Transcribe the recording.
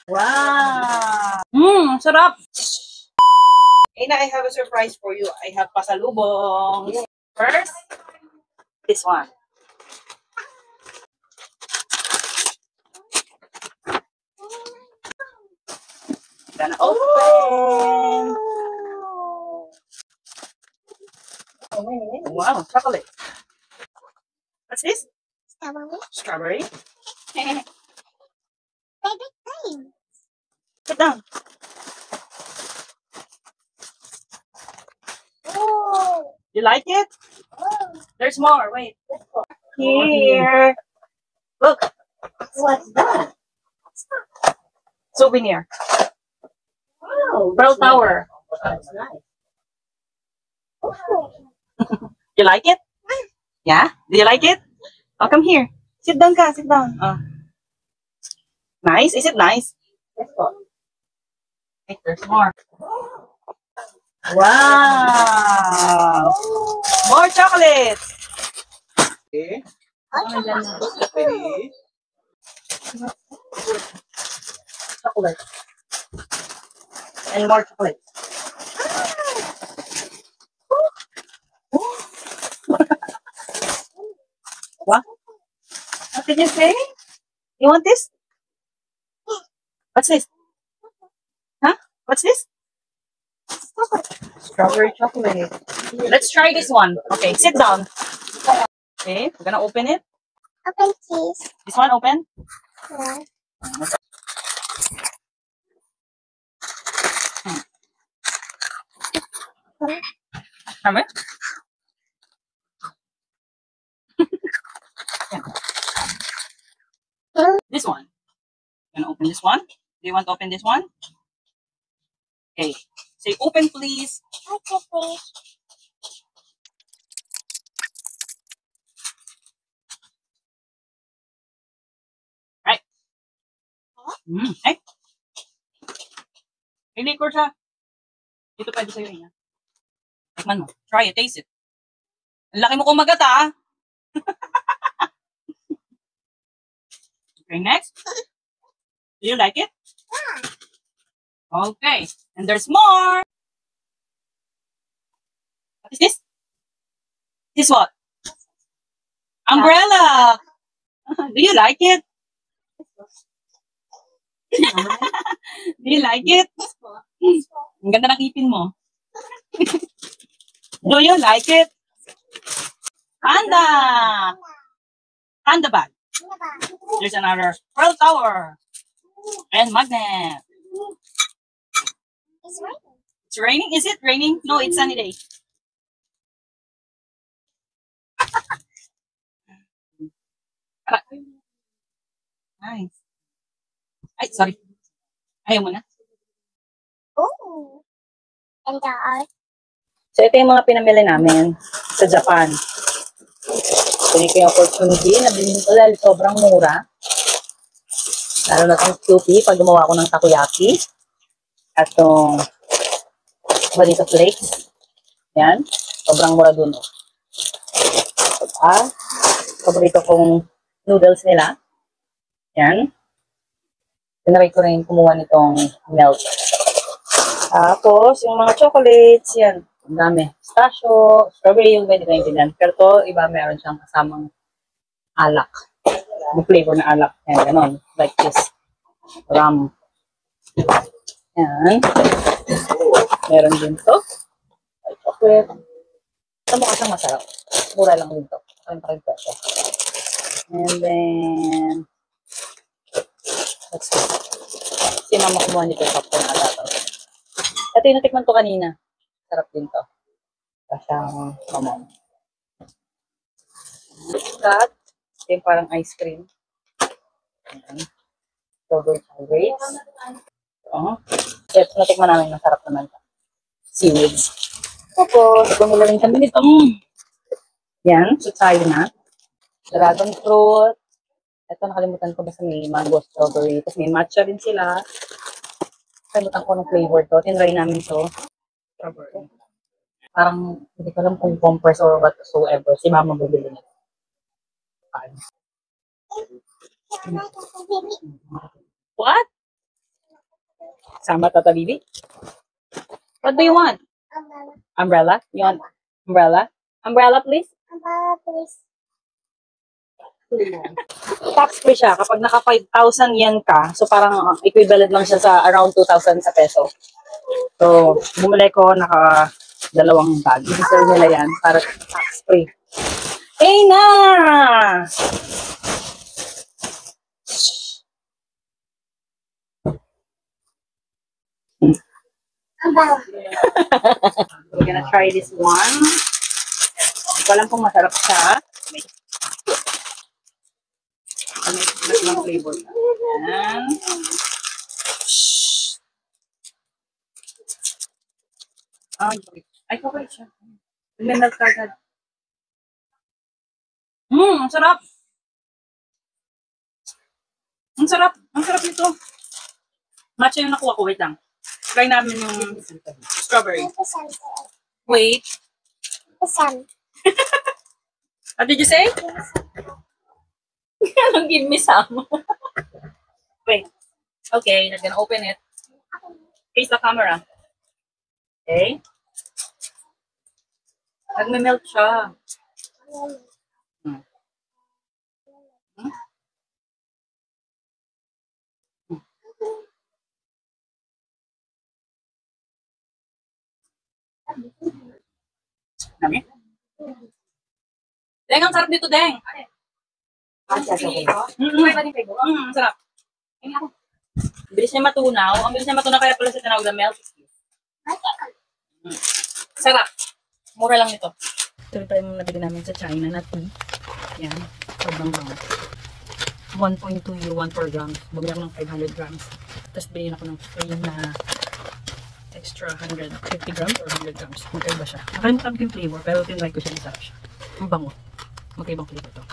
Wow! Sarap! Ina, I have a surprise for you. I have pasalubong. First, this one. Gonna open. Wow, chocolate. What's this? Strawberry. Sit down. You like it? There's more. Wait. Here. Look. What's that? Souvenir. Wow. Pearl Tower. That's nice. You like it? Yeah? Do you like it? Oh, come here. Sit down ka. Sit down. Oh. Nice? Is it nice? Wait, there's more. Wow! More chocolates! Okay. Chocolate. And more chocolate. What? What did you say? You want this? What's this? Huh? What's this? Strawberry chocolate. Let's try this one. Okay, sit down. Okay, we're gonna open it. Open, please. This one open? Yeah. Come here. This one. Gonna open this one. Do you want to open this one? Okay. Say open, please. Okay, please. Right. Ay. Hindi ko siya. Dito pwede sa'yo yun. Tikman mo. Try it. Taste it. Ang laki mo kumagat, ah. Okay, next. Do you like it? Okay. And there's more. What is this? This what? Umbrella. Do you like it? Do you like it? Ang ganda ng ipin mo. Do you like it? Panda. Panda bag. There's another Pearl Tower. And magnet. It's raining. It's raining? Is it raining? No, it's sunny day. Nice. Ay, sorry. Ayaw mo na. Ooh. And So, ito yung mga pinamili namin sa Japan. So, ito yung opportunity na bilhin ko dahil sobrang mura. Lalo na itong QP pag gumawa ko ng takoyaki. At itong bonito flakes. Yan. Sobrang mura dun. Paborito kong noodles nila. Yan. Tinry ko rin kumuha nitong milk. Tapos, yung mga chocolates, yan. Ang dami. Pistachio, strawberry yung pwede rin din. Pero to, iba meron siyang kasamang alak. Yung flavor na alak. Yan, ganon. Like this. Rum. Yan. Meron din to. Chocolate. Ito mukha siyang masarap. Mura lang din to. And then, let's see. Si mama kumuha nito sa popcorn na dato. Ito yung natikman ko kanina. Sarap din to. Kasyang mamon. Ito yung parang ice cream. Strawberry grapes. Ito natikman namin. Masarap naman ito. Seaweeds. Tapos, bumila rin kami nito. Yan. So, tayo na. Dragon fruit. Ito, nakalimutan ko basta may mango strawberry. Tapos may matcha rin sila. Nakalimutan ko ng flavor to. Tinry namin to. Strawberry. Parang, hindi ko alam kung compress or whatsoever. Si mama bibili nito. What? Sama Tata Bibi? What do you want? Umbrella? You want umbrella? Umbrella, please? Please. Tax free siya. Kapag naka 5,000 yen ka, so parang equivalent lang siya sa around 2,000 sa peso. So, bumili ko, naka dalawang bag. I-serve nila yan para tax free. Hey na! We're gonna try this one. Hindi ko alam kung masarap siya. May iba't ibang flavor. Ayan. Ay, okay siya. Nag-melt ka agad. Ang sarap. Ang sarap. Ang sarap nito. Matcha yung nakuha ko. Wait lang. Try namin yung strawberry. Wait. What did you say? Anong give me some? Wait. Okay, I'm gonna open it. Face the camera. Okay. Nagme-melt siya. Dami? Deng, ang sarap dito, Deng. Sarap. Bilis niya matunaw. Ang bilis niya matunaw kaya pala sa tinawag na melt. Sarap. Mura lang ito. Ito pa yung nabili namin sa China na tea. Yan. Sobrang bango. 1.2 euro, 1 per gram. Bumili ako ng 500 grams. Tapos bilhin ako ng free na extra 150 grams or 100 grams. Magkaiba siya. Nakalimutan ko yung flavor pero tinry ko siya. Masarap siya. Ang bango. Magkaibang flavor to.